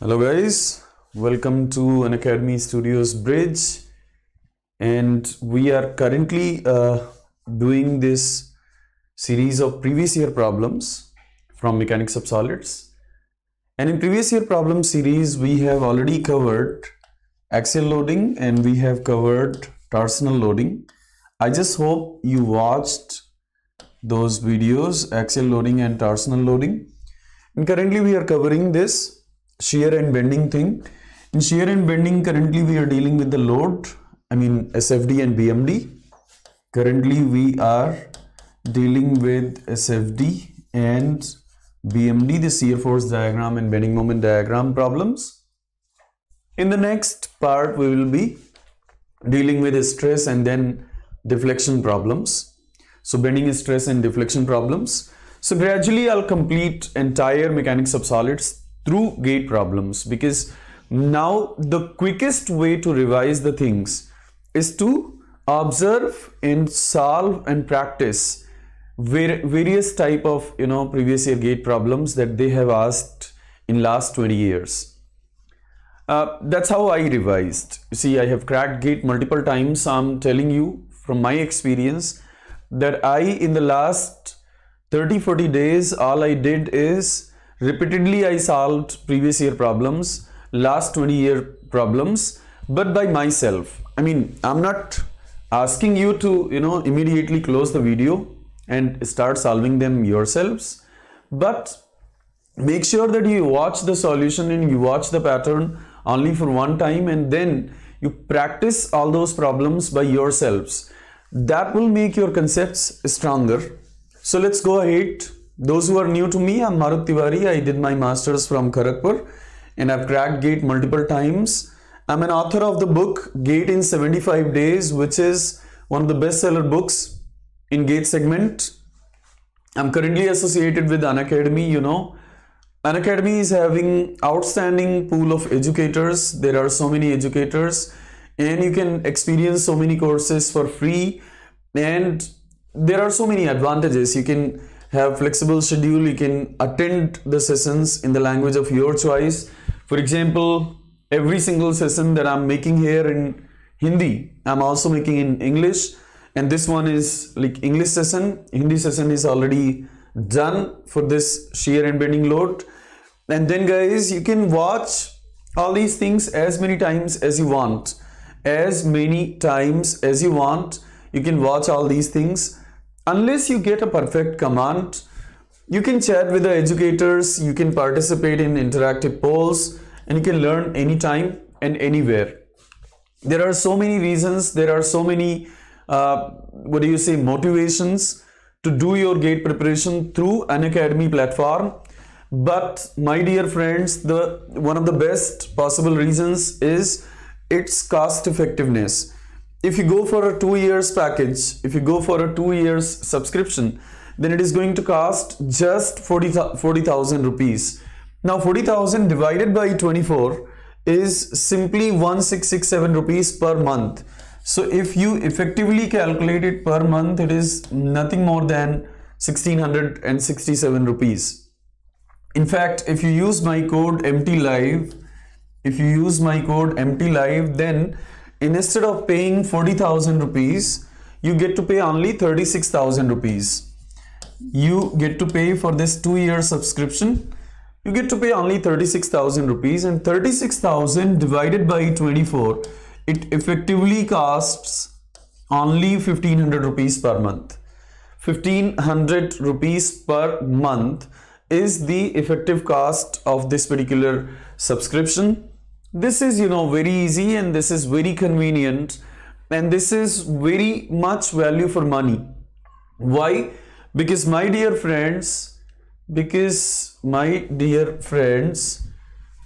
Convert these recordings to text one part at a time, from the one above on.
Hello guys, welcome to Unacademy Studios Bridge, and we are currently doing this series of previous year problems from Mechanics of Solids. And in previous year problem series we have already covered axial loading and we have covered torsional loading. I just hope you watched those videos, axial loading and torsional loading. And currently we are covering this shear and bending thing. In shear and bending, currently we are dealing with the load, SFD and BMD. Currently we are dealing with SFD and BMD, the shear force diagram and bending moment diagram problems. In the next part, we will be dealing with stress and then deflection problems. So bending, stress and deflection problems. So gradually I'll complete entire mechanics of solids through gate problems, because now the quickest way to revise the things is to observe and solve and practice various type of previous year gate problems that they have asked in last 20 years. That's how I revised. You see, I have cracked gate multiple times. I'm telling you from my experience that in the last 30-40 days, all I did is repeatedly I solved previous year problems, last 20 year problems, but by myself. I'm not asking you to immediately close the video and start solving them yourselves, but make sure that you watch the solution and you watch the pattern only for one time, and then you practice all those problems by yourselves. That will make your concepts stronger. So let's go ahead. Those who are new to me, I'm Marut Tiwari. I did my masters from Kharagpur and I've cracked GATE multiple times. I'm an author of the book GATE in 75 Days, which is one of the bestseller books in GATE segment. I'm currently associated with Unacademy. Unacademy is having outstanding pool of educators. There are so many educators and you can experience so many courses for free, and there are so many advantages. You can have flexible schedule, you can attend the sessions in the language of your choice. For example, every single session that I'm making here in Hindi, I'm also making in English, and this one is like English session. Hindi session is already done for this shear and bending load. And then guys, you can watch all these things as many times as you want. You can watch all these things. Unless you get a perfect command, you can chat with the educators, you can participate in interactive polls, and you can learn anytime and anywhere. There are so many reasons, there are so many, motivations to do your GATE preparation through Unacademy platform. But my dear friends, one of the best possible reasons is its cost effectiveness. If you go for a 2 years package, if you go for a 2 years subscription, then it is going to cost just 40,000 rupees. Now 40,000 divided by 24 is simply 1667 rupees per month. So if you effectively calculate it per month, it is nothing more than 1667 rupees. In fact, if you use my code MTLive, then instead of paying 40,000 rupees, you get to pay only 36,000 rupees. You get to pay for this 2 year subscription. You get to pay only 36,000 rupees, and 36,000 divided by 24, it effectively costs only 1,500 rupees per month. 1,500 rupees per month is the effective cost of this particular subscription. This is very easy, and this is very convenient, and this is very much value for money. Why? Because my dear friends,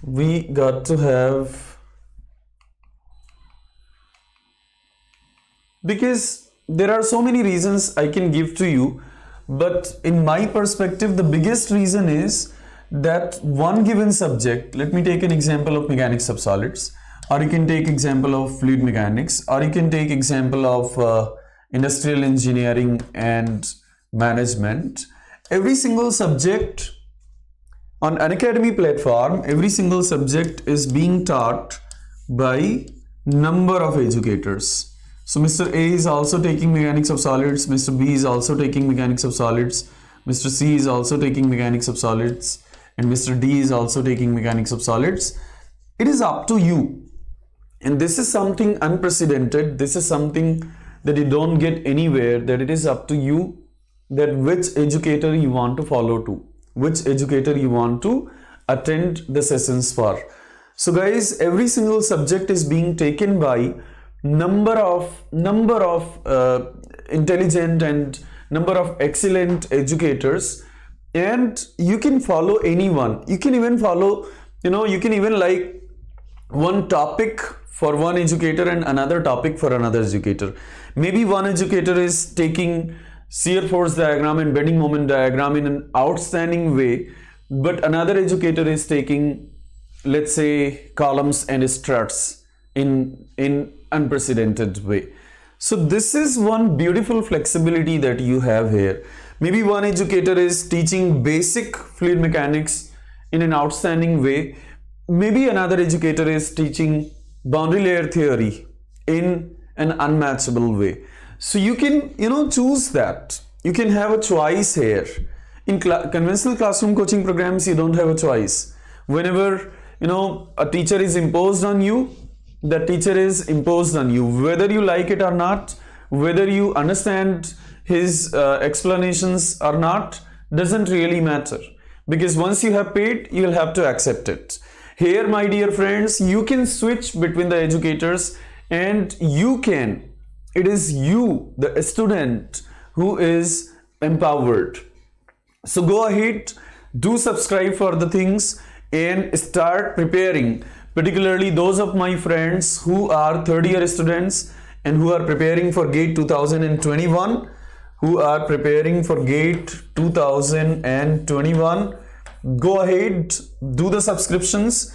we got to have, because there are so many reasons I can give to you, but in my perspective, the biggest reason is that one given subject, let me take an example of mechanics of solids, or you can take example of fluid mechanics, or you can take example of industrial engineering and management. Every single subject On Unacademy platform, every single subject is being taught by number of educators. So Mr. A is also taking mechanics of solids, Mr. B is also taking mechanics of solids, Mr. C is also taking mechanics of solids, and Mr. D is also taking mechanics of solids. It is up to you. And this is something unprecedented. This is something that you don't get anywhere, that it is up to you that which educator you want to follow to, which educator you want to attend the sessions for. So guys, every single subject is being taken by number of intelligent and number of excellent educators, and you can follow anyone. You can even follow, you can even like one topic for one educator and another topic for another educator. Maybe one educator is taking shear force diagram and bending moment diagram in an outstanding way, but another educator is taking, let's say, columns and struts in unprecedented way. So this is one beautiful flexibility that you have here. Maybe one educator is teaching basic fluid mechanics in an outstanding way. Maybe another educator is teaching boundary layer theory in an unmatchable way. So you can, choose that. You can have a choice here. In conventional classroom coaching programs, you don't have a choice. Whenever, a teacher is imposed on you, the teacher is imposed on you. Whether you like it or not, whether you understand his explanations or not, doesn't really matter. Because once you have paid, you will have to accept it. Here, my dear friends, you can switch between the educators, and it is you, the student, who is empowered. So go ahead, do subscribe for the things and start preparing, particularly those of my friends who are third year students and who are preparing for GATE 2021, Go ahead, do the subscriptions.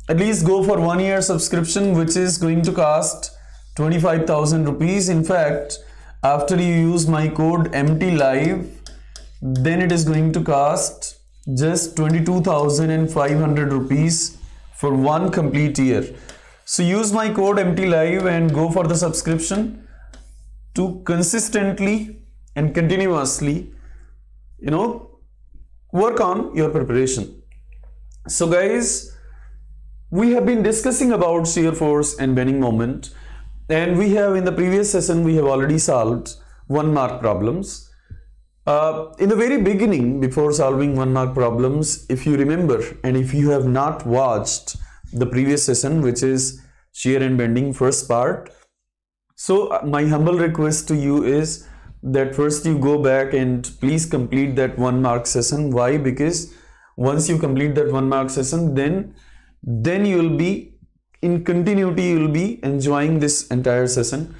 At least go for 1 year subscription, which is going to cost 25,000 rupees. In fact, after you use my code MTLive, then it is going to cost just 22,500 rupees for one complete year. So use my code MTLive and go for the subscription to consistently and continuously, work on your preparation. So guys, we have been discussing about shear force and bending moment, and we have, in the previous session, we have already solved 1 mark problems. In the very beginning, before solving 1 mark problems, if you remember, and if you have not watched the previous session, which is shear and bending first part, so my humble request to you is that first you go back and please complete that 1 mark session. Why? Because once you complete that 1 mark session, then you will be in continuity, you will be enjoying this entire session.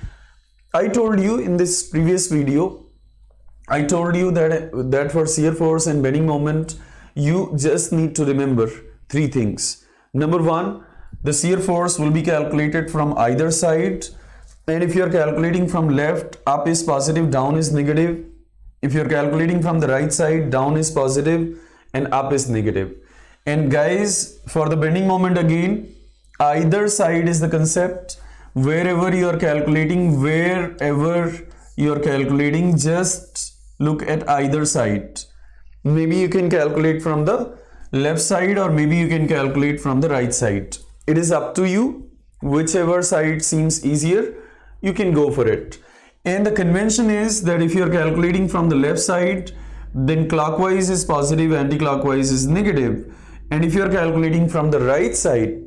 I told you in this previous video, I told you that for shear force and bending moment, you just need to remember 3 things. Number 1, the shear force will be calculated from either side. And if you are calculating from left, up is positive, down is negative. If you are calculating from the right side, down is positive and up is negative. And guys, for the bending moment again, either side is the concept. Wherever you are calculating, just look at either side. Maybe you can calculate from the left side, or maybe you can calculate from the right side. It is up to you. Whichever side seems easier, you can go for it. And the convention is that if you are calculating from the left side, then clockwise is positive, anti-clockwise is negative. And if you are calculating from the right side,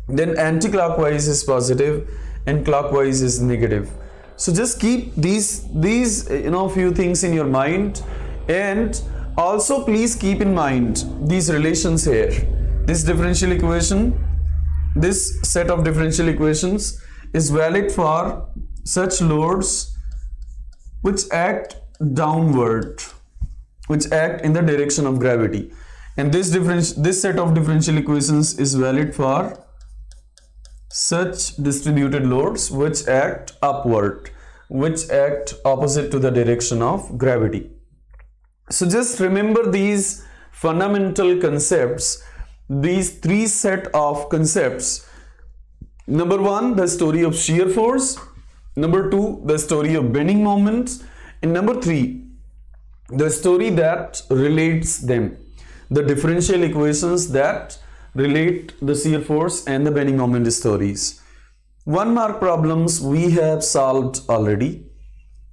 then anti-clockwise is positive and clockwise is negative. So just keep these few things in your mind, and also please keep in mind these relations here. This differential equation, this set of differential equations is valid for such loads which act downward, which act in the direction of gravity. And this set of differential equations is valid for such distributed loads which act upward, which act opposite to the direction of gravity. So just remember these fundamental concepts, these three set of concepts. Number one, the story of shear force. Number two, the story of bending moments. And number three, the story that relates them, the differential equations that relate the shear force and the bending moment stories. 1 mark problems we have solved already.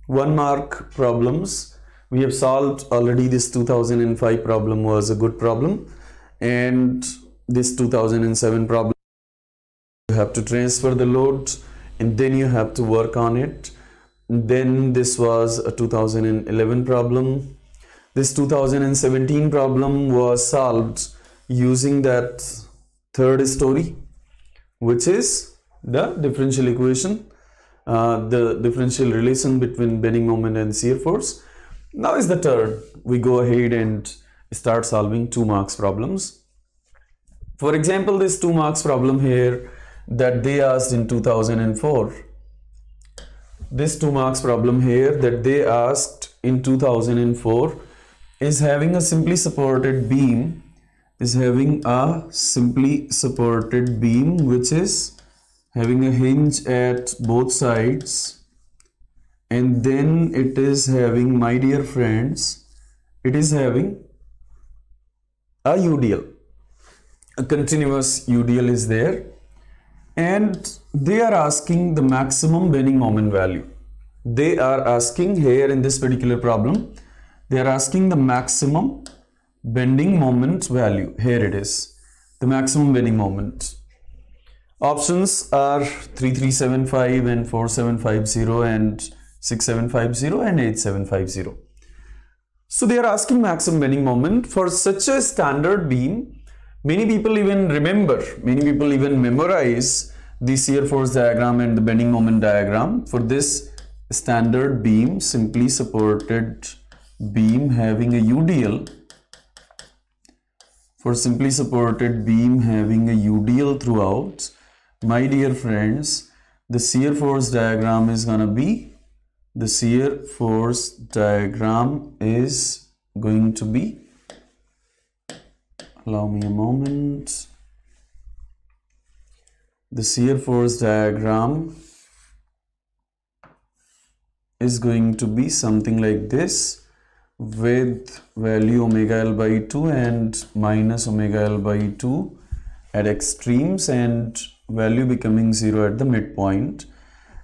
1 mark problems we have solved already. This 2005 problem was a good problem, and this 2007 problem, you have to transfer the load and then you have to work on it. Then this was a 2011 problem. This 2017 problem was solved using that third story, which is the differential equation, the differential relation between bending moment and shear force. Now is the turn. We go ahead and start solving 2 marks problems. For example, this 2 marks problem here that they asked in 2004. This 2 marks problem here that they asked in 2004 is having a simply supported beam, which is having a hinge at both sides, and then it is having, my dear friends, it is having a UDL, a continuous UDL is there, and they are asking the maximum bending moment value. They are asking here in this particular problem, they are asking the maximum bending moment value. Here it is, the maximum bending moment. Options are 3375 and 4750 and 6750 and 8750. So they are asking maximum bending moment for such a standard beam. Many people even memorize the shear force diagram and the bending moment diagram for this standard beam, simply supported beam having a UDL. For simply supported beam having a UDL throughout, my dear friends, the shear force diagram is going to be, the shear force diagram is going to be, allow me a moment, the shear force diagram is going to be something like this, with value omega L by 2 and minus omega L by 2 at extremes and value becoming 0 at the midpoint.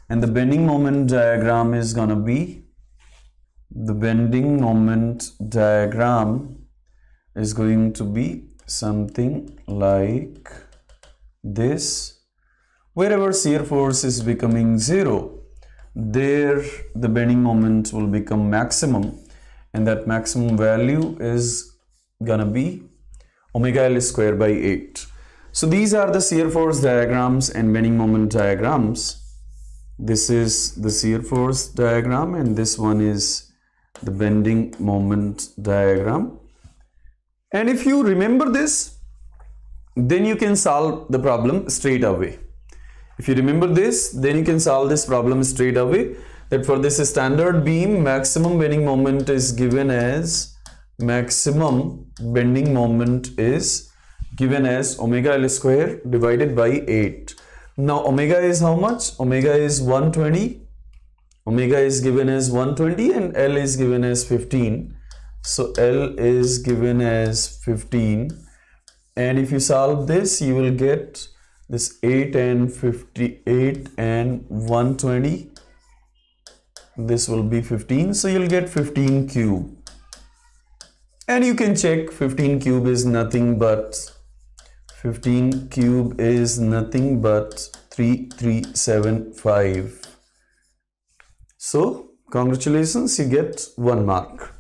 And the bending moment diagram is gonna be, the bending moment diagram is going to be something like this. Wherever shear force is becoming 0, there the bending moment will become maximum, and that maximum value is gonna be omega L square by 8. So these are the shear force diagrams and bending moment diagrams. This is the shear force diagram and this one is the bending moment diagram. And if you remember this, then you can solve the problem straight away. If you remember this, then you can solve this problem straight away, that for this standard beam, maximum bending moment is given as, omega L square divided by 8. Now omega is how much? Omega is 120. Omega is given as 120 and L is given as 15. So L is given as 15. And if you solve this, you will get this 8 and 58 and 120. This will be 15. So you'll get 15 cube. And you can check 15 cube is nothing but 3375. So congratulations, you get 1 mark.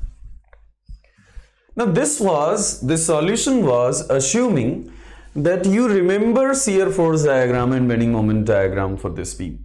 Now this solution was assuming that you remember shear force diagram and bending moment diagram for this beam.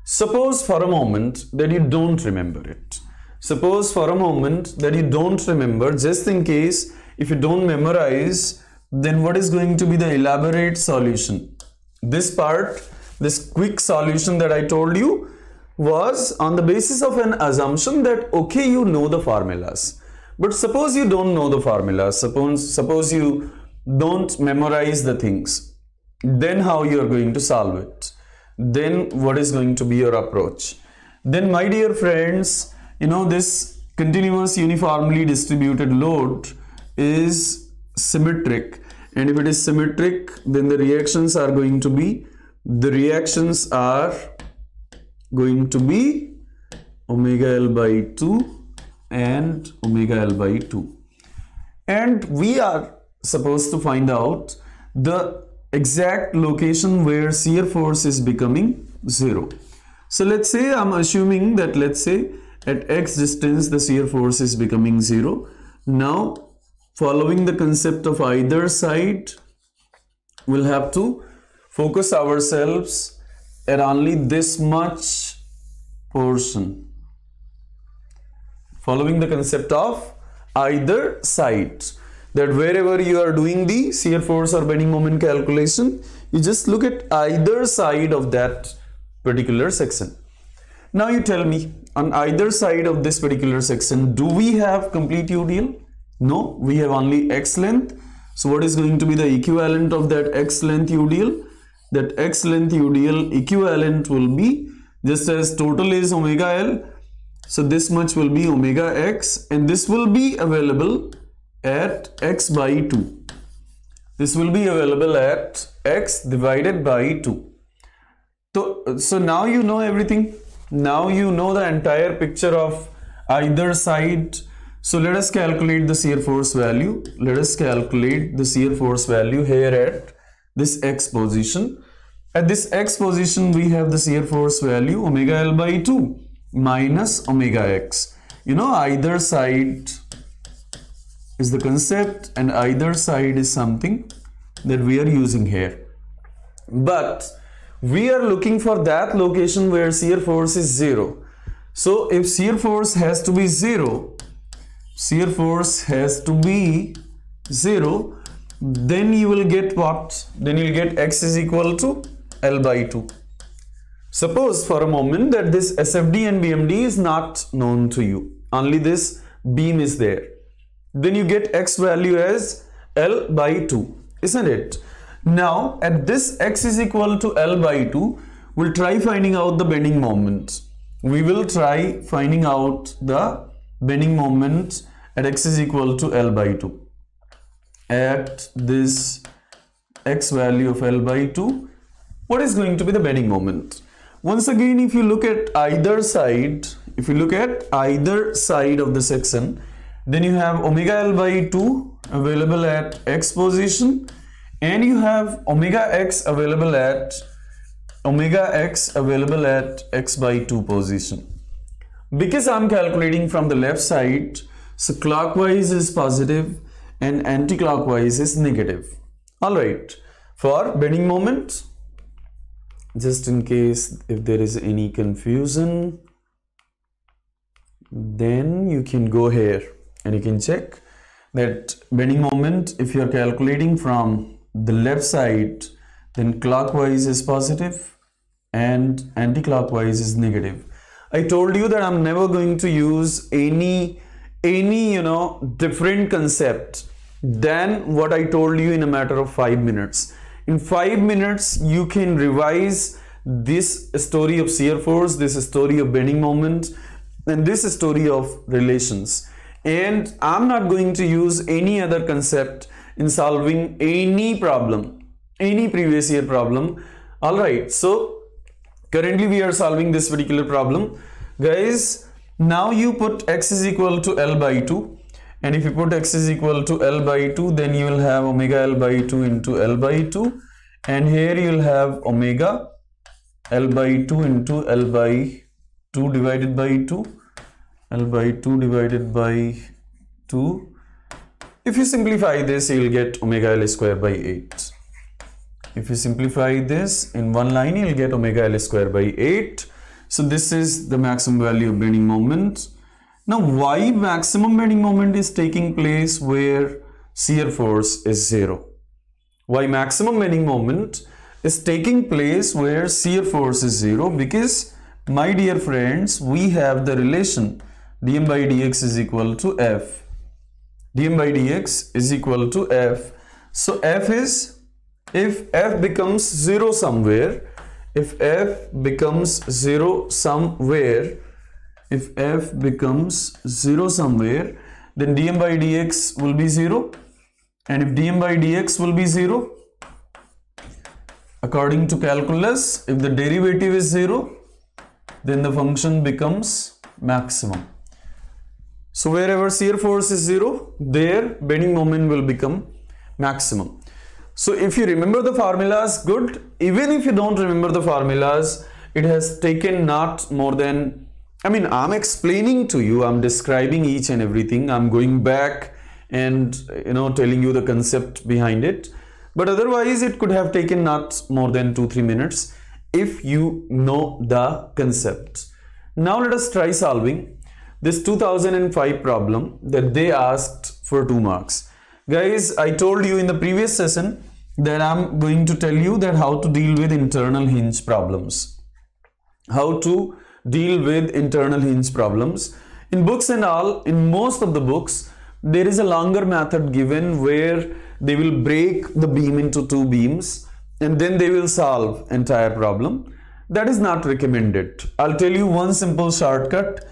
Suppose for a moment that you don't remember it. Suppose for a moment that you don't remember, just in case if you don't memorize, then what is going to be the elaborate solution? This part, this quick solution that I told you was on the basis of an assumption that okay, you know the formulas, But suppose you don't know the formula, suppose you don't memorize the things, then how you are going to solve it? Then what is going to be your approach? Then my dear friends, you know, this continuous uniformly distributed load is symmetric, and if it is symmetric, then the reactions are going to be omega L by 2 and omega L by 2. And we are supposed to find out the exact location where shear force is becoming 0. So let's say I'm assuming that, let's say at x distance the shear force is becoming 0. Now, following the concept of either side, we'll have to focus ourselves at only this much portion. Following the concept of either side, that wherever you are doing the shear force or bending moment calculation, you just look at either side of that particular section. Now you tell me, on either side of this particular section, do we have complete UDL? No, we have only x length. So what is going to be the equivalent of that x length UDL? That x length UDL equivalent will be, just as total is omega L, so this much will be omega x, and this will be available at x by 2. This will be available at x divided by 2. So now you know everything. Now you know the entire picture of either side. So let us calculate the shear force value. Let us calculate the shear force value here at this x position. At this x position, we have the shear force value omega L by 2 minus omega x. You know, either side is the concept, and either side is something that we are using here. But we are looking for that location where shear force is 0. So if shear force has to be 0, then you will get what? Then you will get x is equal to L by 2. Suppose for a moment that this SFD and BMD is not known to you, only this beam is there. Then you get x value as L by 2, isn't it? Now at this x is equal to L by 2, we'll try finding out the bending moment. We will try finding out the bending moment at x is equal to L by 2. At this x value of L by 2, what is going to be the bending moment? Once again, if you look at either side, of the section, then you have omega L by 2 available at x position, and you have omega x available at x by 2 position. Because I'm calculating from the left side, so clockwise is positive and anti-clockwise is negative. Alright, for bending moment, just in case if there is any confusion, then you can go here and you can check that bending moment, if you are calculating from the left side, then clockwise is positive and anti-clockwise is negative. I told you that I'm never going to use any different concept than what I told you in a matter of 5 minutes. In 5 minutes, you can revise this story of shear force, this story of bending moment, and this story of relations. And I'm not going to use any other concept in solving any problem, any previous year problem. Alright, so currently we are solving this particular problem. Guys, now you put x is equal to L by 2. And if you put x is equal to L by 2, then you will have omega L by 2 into L by 2. And here you will have omega L by 2 into L by 2 divided by 2. L by 2 divided by 2. If you simplify this, you will get omega L square by 8. If you simplify this in one line, you will get omega L square by 8. So this is the maximum value of bending moment. Now, why maximum bending moment is taking place where shear force is 0? Why maximum bending moment is taking place where shear force is 0? Because, my dear friends, we have the relation dm by dx is equal to f. dm by dx is equal to f. So f is, if f becomes 0 somewhere, if f becomes 0 somewhere, if f becomes 0 somewhere, then dm by dx will be 0. And if dm by dx will be 0, according to calculus, if the derivative is 0, then the function becomes maximum. So wherever shear force is 0, there bending moment will become maximum. So if you remember the formulas, good. Even if you don't remember the formulas, it has taken not more than, I'm explaining to you, I'm describing each and everything, I'm going back and telling you the concept behind it. But otherwise it could have taken not more than 2-3 minutes if you know the concept. Now let us try solving this 2005 problem that they asked for 2 marks. Guys, I told you in the previous session that I'm going to tell you that how to deal with internal hinge problems. How to deal with internal hinge problems. In books and all, in most of the books, there is a longer method given where they will break the beam into 2 beams and then they will solve entire problem. That is not recommended. I'll tell you one simple shortcut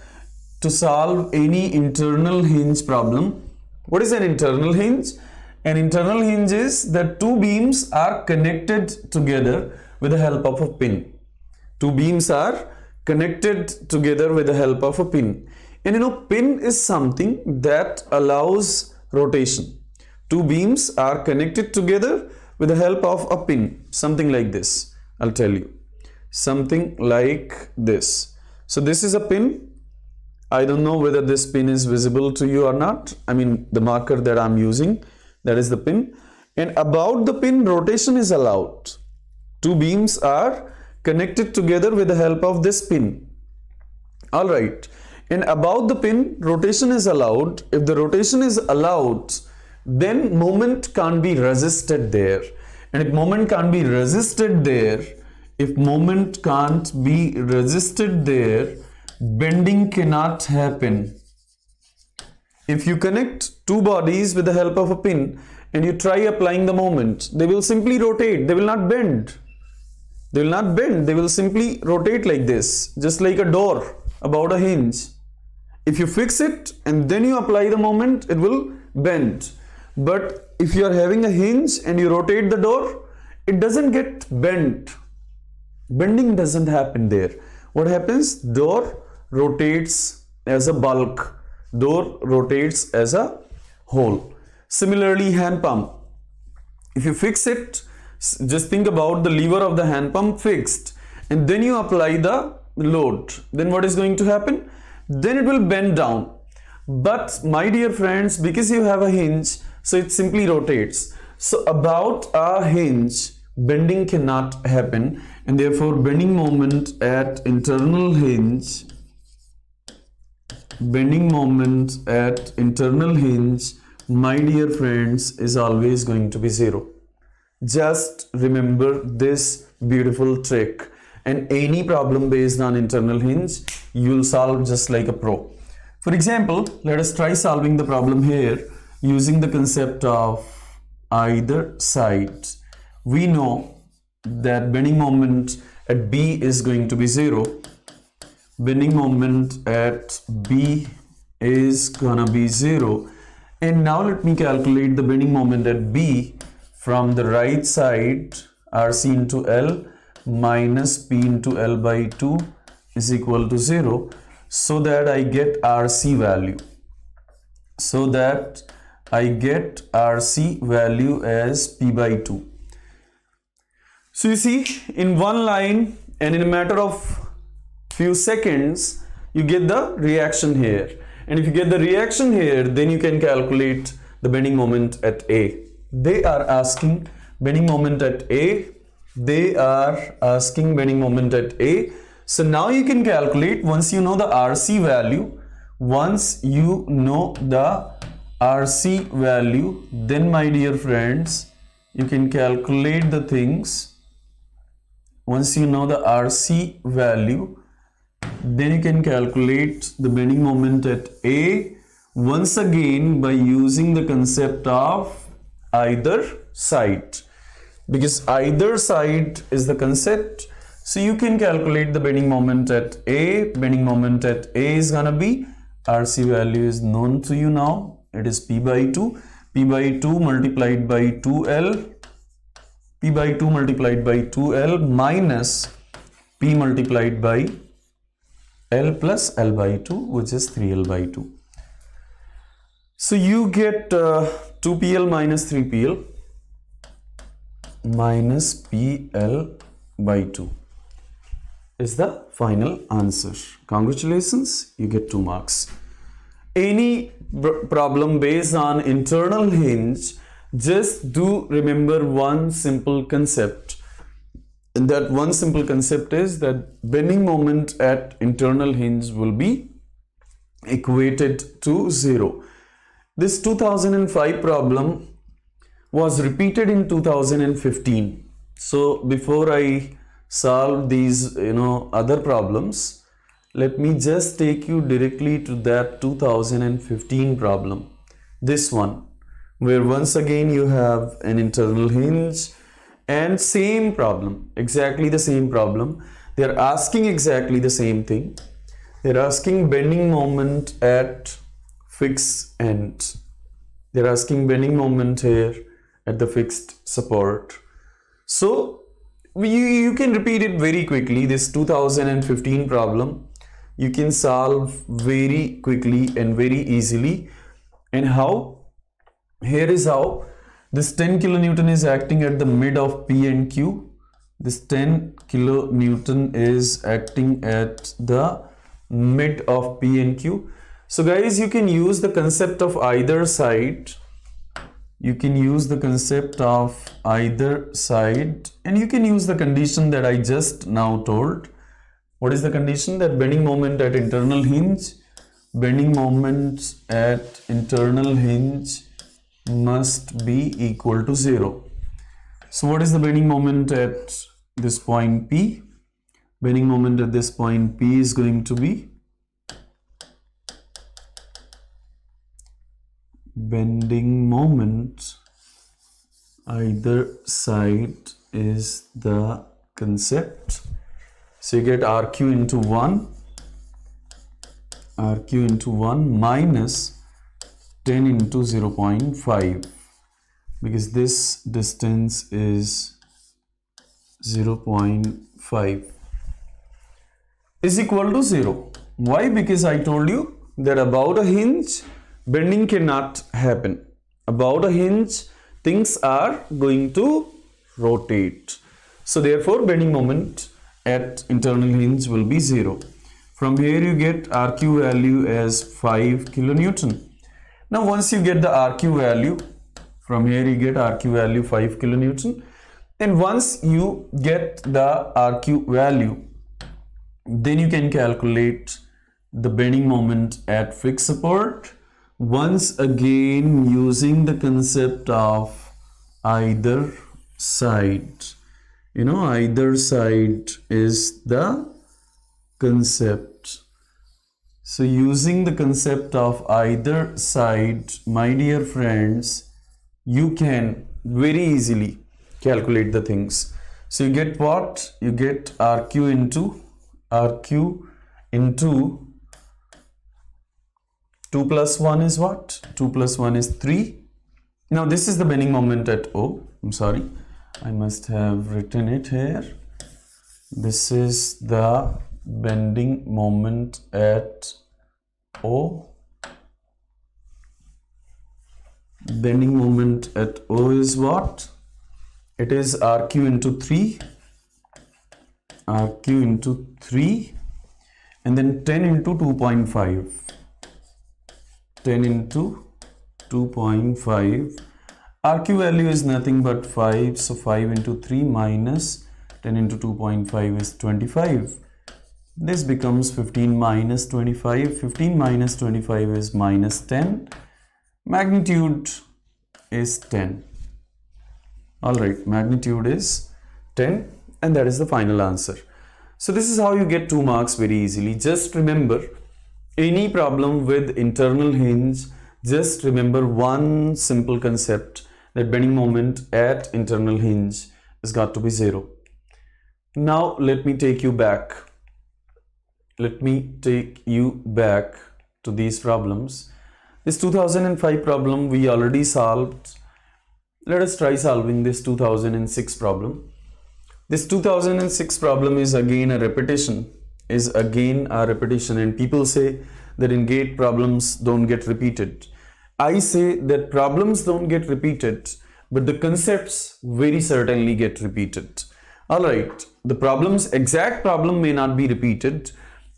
to solve any internal hinge problem. What is an internal hinge? An internal hinge is that 2 beams are connected together with the help of a pin. 2 beams are connected together with the help of a pin. And pin is something that allows rotation. 2 beams are connected together with the help of a pin. Something like this. I'll tell you. Something like this. So this is a pin. I don't know whether this pin is visible to you or not. The marker that I'm using, that is the pin. And about the pin, rotation is allowed. 2 beams are connected together with the help of this pin. All right. And about the pin, rotation is allowed. If the rotation is allowed, then moment can't be resisted there. And if moment can't be resisted there, bending cannot happen. If you connect 2 bodies with the help of a pin and you try applying the moment, they will simply rotate. They will not bend. They will not bend. They will simply rotate like this, just like a door about a hinge. If you fix it and then you apply the moment, it will bend. But if you are having a hinge and you rotate the door, it doesn't get bent. Bending doesn't happen there. What happens? Door rotates as a bulk. Door rotates as a whole. Similarly, hand pump. If you fix it, just think about the lever of the hand pump fixed and then you apply the load. Then what is going to happen? Then it will bend down. But my dear friends, because you have a hinge, so it simply rotates. So about a hinge, bending cannot happen, and therefore bending moment at internal hinge, my dear friends, is always going to be 0. Just remember this beautiful trick, and any problem based on internal hinge, you'll solve just like a pro. For example, let us try solving the problem here using the concept of either side. We know that bending moment at B is going to be 0. Bending moment at B is gonna be 0. And now let me calculate the bending moment at B from the right side. RC into L minus P into L by 2 is equal to 0, so that I get RC value. So that I get RC value as P by 2. So you see, in one line and in a matter of few seconds, you get the reaction here. And if you get the reaction here, then you can calculate the bending moment at A. They are asking bending moment at A. So now you can calculate, once you know the RC value, then my dear friends, you can calculate the things. Once you know the RC value, then you can calculate the bending moment at A. once again by using the concept of either side, because either side is the concept. So you can calculate the bending moment at A. Bending moment at A is gonna be, RC value is known to you now, it is P by 2. P by 2 multiplied by 2L, P by 2 multiplied by 2L minus P multiplied by L plus L by 2, which is 3L by 2. So you get 2PL minus 3PL minus PL by 2 is the final answer. Congratulations, you get 2 marks. Any problem based on internal hinge, just do remember one simple concept. And that one simple concept is that bending moment at internal hinge will be equated to 0. This 2005 problem was repeated in 2015. So before I solve these other problems, let me just take you directly to that 2015 problem. This one, where once again you have an internal hinge and same problem, exactly the same problem. They are asking exactly the same thing. They are asking bending moment at fixed end. They are asking bending moment here at the fixed support. So you can repeat it very quickly. This 2015 problem you can solve very quickly and very easily. And how? Here is how. This 10 kilonewton is acting at the mid of P and Q. This 10 kilonewton is acting at the mid of P and Q. So guys, you can use the concept of either side. You can use the concept of either side, and you can use the condition that I just now told. What is the condition? That bending moment at internal hinge, bending moment at internal hinge must be equal to 0. So what is the bending moment at this point P? Bending moment at this point P is going to be bending moment either side is the concept. So you get RQ into 1, RQ into 1 minus 10 into 0.5, because this distance is 0.5 is equal to 0. Why? Because I told you that about a hinge bending cannot happen. About a hinge things are going to rotate. So therefore bending moment at internal hinge will be 0. From here you get RQ value as 5 kilonewton. Now once you get the RQ value, from here you get RQ value 5 kilonewton. And once you get the RQ value, then you can calculate the bending moment at fixed support. Once again using the concept of either side. Either side is the concept. So using the concept of either side, my dear friends, you can very easily calculate the things. So you get what? You get RQ into 2 plus 1 is what? 2 plus 1 is 3. Now this is the bending moment at O. I'm sorry, I must have written it here. This is the bending moment at O. Bending moment at O is what? It is RQ into 3. RQ into 3 and then 10 into 2.5. 10 into 2.5. RQ value is nothing but 5. So 5 into 3 minus 10 into 2.5 is 25. This becomes 15 minus 25. 15 minus 25 is minus 10. Magnitude is 10. Alright, magnitude is 10 and that is the final answer. So this is how you get 2 marks very easily. Just remember, any problem with internal hinge, just remember one simple concept, that bending moment at internal hinge has got to be 0. Now let me take you back. Let me take you back to these problems. This 2005 problem we already solved. Let us try solving this 2006 problem. This 2006 problem is again a repetition, and people say that in GATE problems don't get repeated. I say that problems don't get repeated, but the concepts very certainly get repeated. Alright, the exact problem may not be repeated,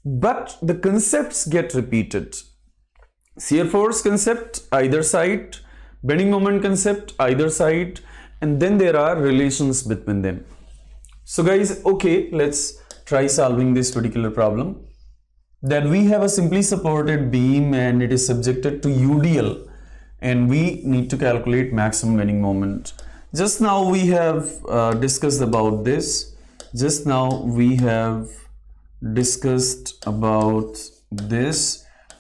but the concepts get repeated. Shear force concept either side, bending moment concept either side, and then there are relations between them. So guys, okay, let's try solving this particular problem. That we have a simply supported beam and it is subjected to UDL, and we need to calculate maximum bending moment. Just now we have discussed about this.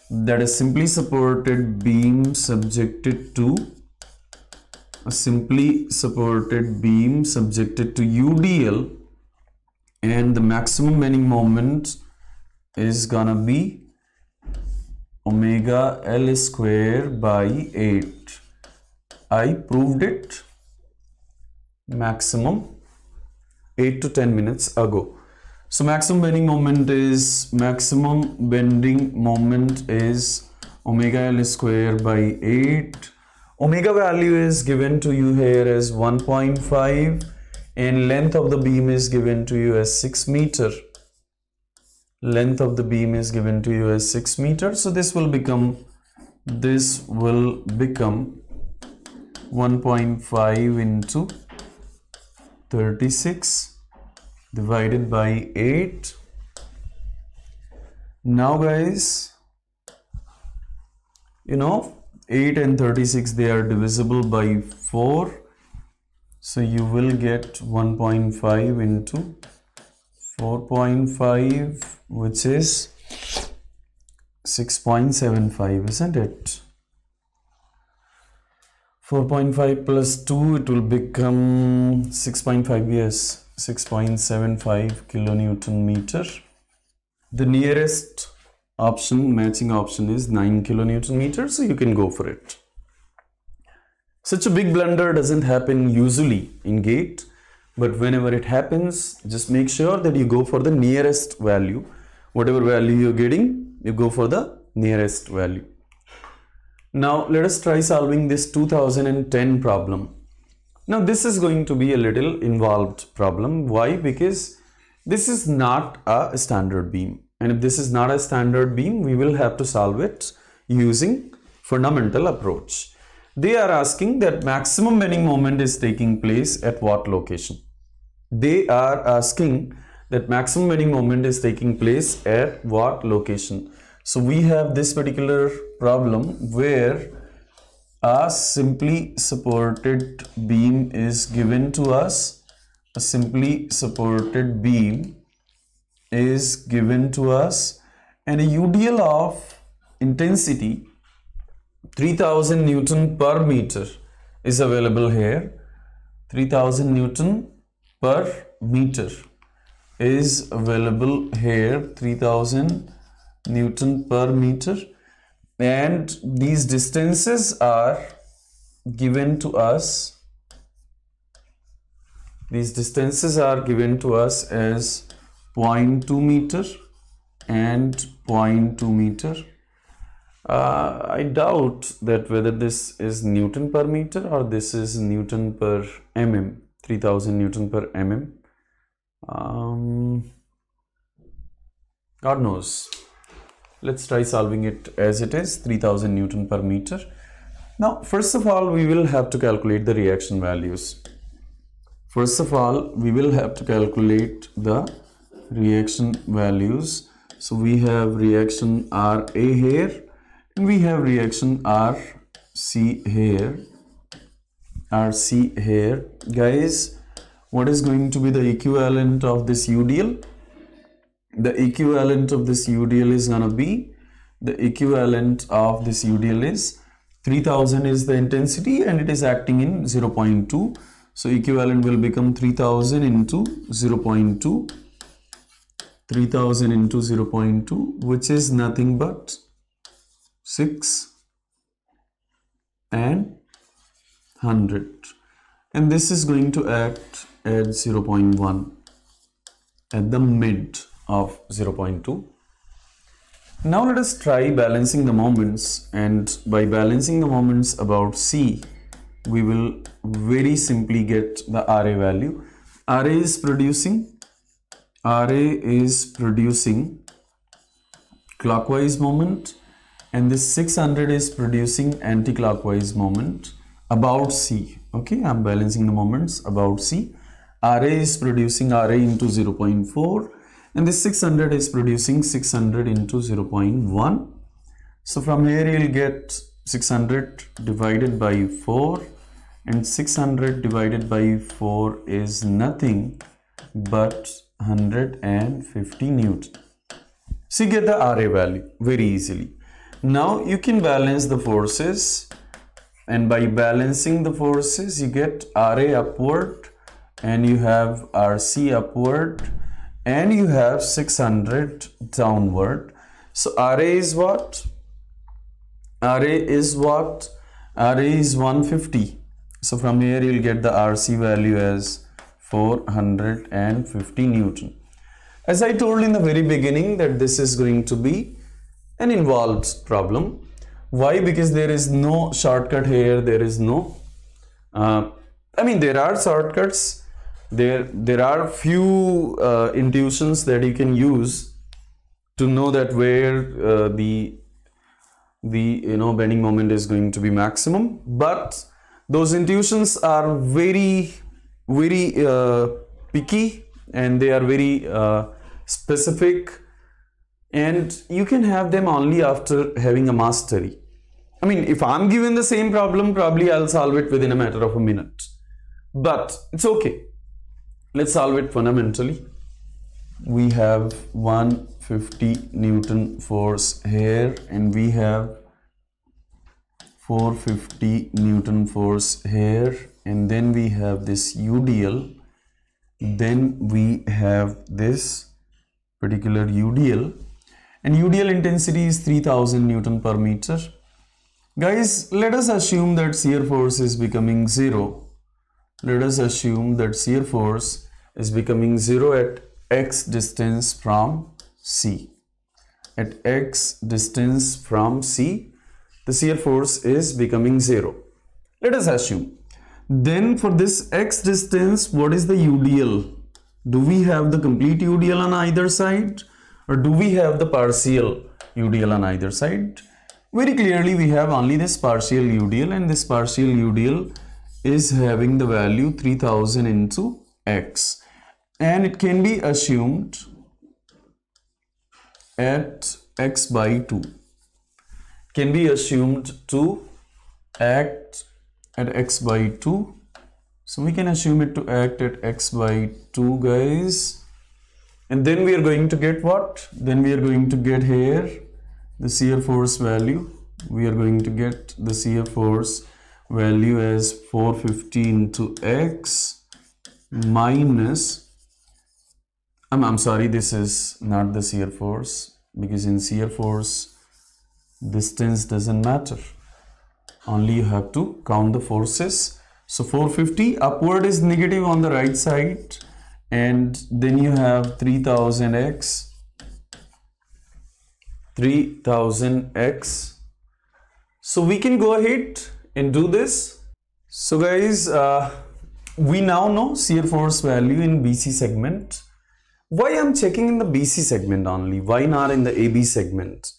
That a simply supported beam subjected to UDL, and the maximum bending moment is gonna be omega L square by 8. I proved it maximum 8 to 10 minutes ago. So maximum bending moment is omega L square by 8. Omega value is given to you here as 1.5, and length of the beam is given to you as 6 meter. So this will become 1.5 into 36 divided by 8. Now guys, 8 and 36, they are divisible by 4. So you will get 1.5 into 4.5, which is 6.75, isn't it? 4.5 plus 2, it will become 6.5, yes, 6.75 kilonewton meter. The nearest option, matching option, is 9 kilonewton meter, so you can go for it. Such a big blunder doesn't happen usually in GATE, but whenever it happens, just make sure that you go for the nearest value. Whatever value you're getting, you go for the nearest value. Now let us try solving this 2010 problem. Now this is going to be a little involved problem. Why? Because this is not a standard beam, and if this is not a standard beam, we will have to solve it using fundamental approach. They are asking that maximum bending moment is taking place at what location? So we have this particular problem where a simply supported beam is given to us. And a UDL of intensity 3000 Newton per meter is available here. 3000 Newton per meter is available here. 3000 Newton per meter, and these distances are given to us. As 0.2 meter and 0.2 meter. I doubt that whether this is Newton per meter or this is Newton per mm. 3000 Newton per mm. God knows. Let's try solving it as it is, 3000 Newton per meter. Now, first of all, we will have to calculate the reaction values. So we have reaction RA here, and we have reaction RC here. Guys, what is going to be the equivalent of this UDL? The equivalent of this UDL is gonna be the equivalent of this UDL is 3000 is the intensity and it is acting in 0.2. So equivalent will become 3000 into 0.2. 3000 into 0.2, which is nothing but 6 and 100. And this is going to act at 0.1 at the mid of 0.2. Now let us try balancing the moments, and by balancing the moments about C, we will very simply get the RA value. RA is producing clockwise moment, and this 600 is producing anti-clockwise moment about C. Okay, I'm balancing the moments about C. RA is producing RA into 0.4, and this 600 is producing 600 into 0.1. So from here you'll get 600 divided by 4, and 600 divided by 4 is nothing but 150 Newton. So you get the RA value very easily. Now you can balance the forces, and by balancing the forces you get RA upward, and you have RC upward, and you have 600 downward. So RA is what? RA is 150. So from here you'll get the RC value as 450 Newton. As I told in the very beginning that this is going to be an involved problem. Why? Because there is no shortcut here. There is no there are shortcuts. There are few intuitions that you can use to know that where the bending moment is going to be maximum, but those intuitions are very picky, and they are very specific, and you can have them only after having a mastery. I mean, if I'm given the same problem, probably I'll solve it within a matter of a minute, but it's okay. Let's solve it fundamentally. We have 150 Newton force here, and we have 450 Newton force here, and then we have this UDL, then we have this particular UDL, and UDL intensity is 3000 Newton per meter. Guys, let us assume that shear force is becoming 0. Let us assume that shear force is becoming 0 at x distance from C. At x distance from C, the shear force is becoming 0. Let us assume. Then for this x distance, what is the UDL? Do we have the complete UDL on either side, or do we have the partial UDL on either side? Very clearly we have only this partial UDL, and this partial UDL is having the value 3000 into x, and it can be assumed at x by 2. Can be assumed to act at x by 2. So we can assume it to act at x by 2, guys. And then we are going to get what? Then we are going to get here the shear force value. We are going to get the shear force value as 450 into x minus, I'm sorry, this is not the shear force, because in shear force distance doesn't matter, only you have to count the forces. So 450 upward is negative on the right side, and then you have 3000x, so we can go ahead and do this. So guys, we now know shear force value in BC segment. Why I'm checking in the BC segment only? Why not in the AB segment?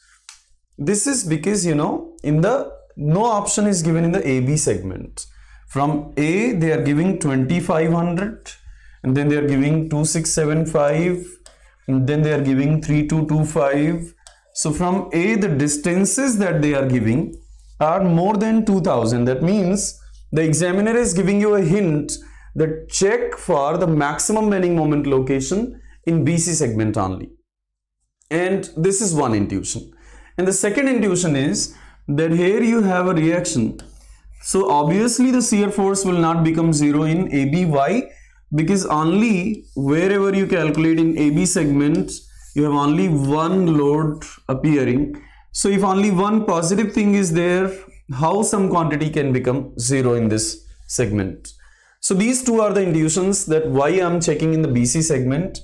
This is because, in the no option is given in the AB segment. From A, they are giving 2500, and then they are giving 2675, and then they are giving 3225. So from A, the distances that they are giving are more than 2000. That means the examiner is giving you a hint that check for the maximum bending moment location in BC segment only. And this is one intuition. And the second intuition is that here you have a reaction. So obviously the shear force will not become 0 in AB. Why? Because only wherever you calculate in AB segment, you have only one load appearing. So if only one positive thing is there, how some quantity can become 0 in this segment? So these two are the intuitions that why I am checking in the BC segment,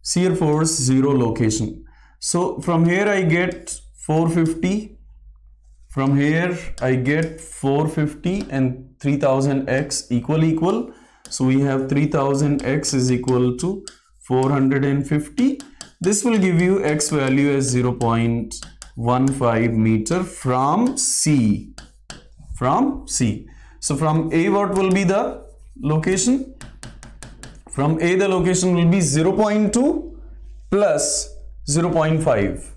shear force 0 location. So from here I get 450, from here I get 450 and 3000x equal. So we have 3000x is equal to 450. This will give you x value as 0.15 meter from C. So from A, what will be the location? From A, the location will be 0.2 plus 0.5.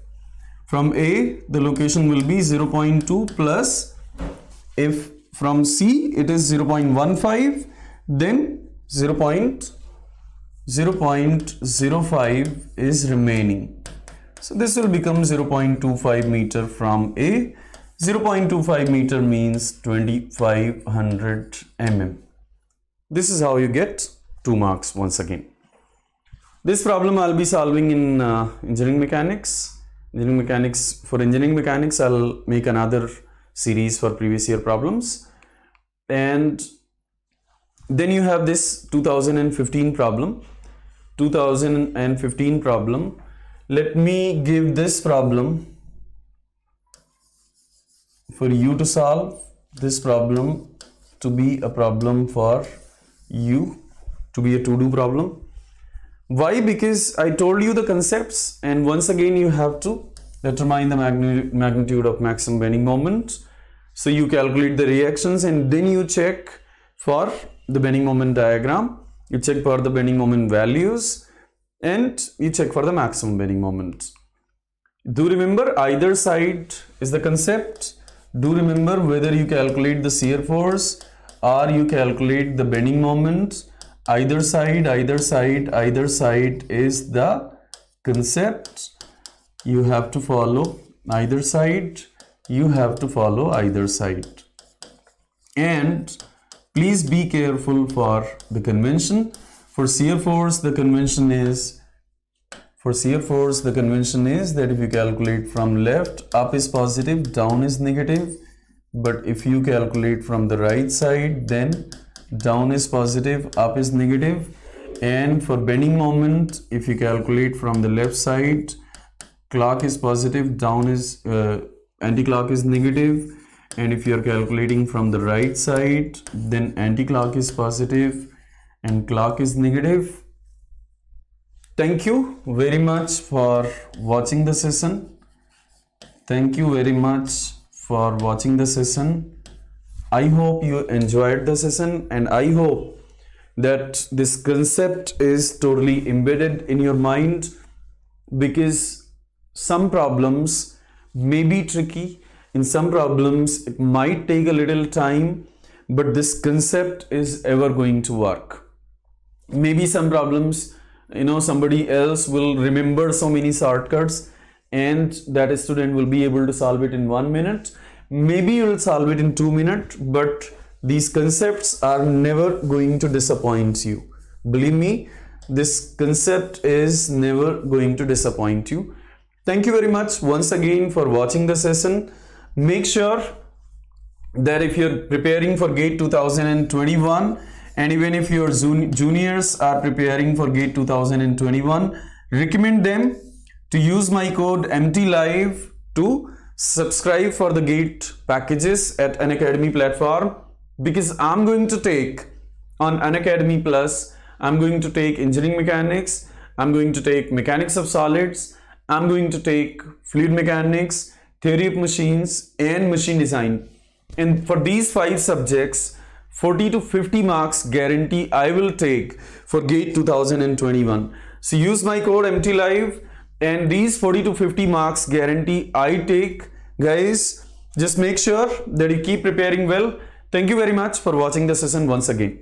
From A, the location will be 0.2 plus, if from C it is 0.15, then 0.05 is remaining. So this will become 0.25 meter from A. 0.25 meter means 2500 mm. This is how you get 2 marks once again. This problem I'll be solving in engineering mechanics. For engineering mechanics, I'll make another series for previous year problems. And then you have this 2015 problem. Let me give this problem for you to solve. This problem to be a problem for you, to be a to-do problem. Why? Because I told you the concepts, and once again you have to determine the magnitude of maximum bending moment. So you calculate the reactions and then you check for the bending moment diagram, you check for the bending moment values, and you check for the maximum bending moment. Do remember, either side is the concept. Do remember, whether you calculate the shear force or you calculate the bending moment, either side is the concept. You have to follow either side. And please be careful for the convention. For shear force, the convention is that if you calculate from left, up is positive, down is negative. But if you calculate from the right side, then down is positive, up is negative. And for bending moment, if you calculate from the left side, clock is positive, down is anti-clock is negative. And if you are calculating from the right side, then anti-clock is positive and clock is negative. Thank you very much for watching the session. I hope you enjoyed the session, and I hope that this concept is totally embedded in your mind, because some problems may be tricky. In some problems it might take a little time, but this concept is ever going to work. Maybe some problems, somebody else will remember so many shortcuts and that student will be able to solve it in 1 minute. Maybe you will solve it in 2 minutes, but these concepts are never going to disappoint you. Believe me, this concept is never going to disappoint you. Thank you very much once again for watching the session. Make sure that if you're preparing for GATE 2021, and even if your juniors are preparing for GATE 2021, recommend them to use my code MTLive to subscribe for the GATE packages at Unacademy platform, because I'm going to take on Unacademy Plus, I'm going to take engineering mechanics, I'm going to take mechanics of solids, I'm going to take fluid mechanics, theory of machines, and machine design. And for these 5 subjects, 40 to 50 marks guarantee I will take for GATE 2021. So use my code MTLive, and these 40 to 50 marks guarantee I take. Guys, just make sure that you keep preparing well. Thank you very much for watching the session once again.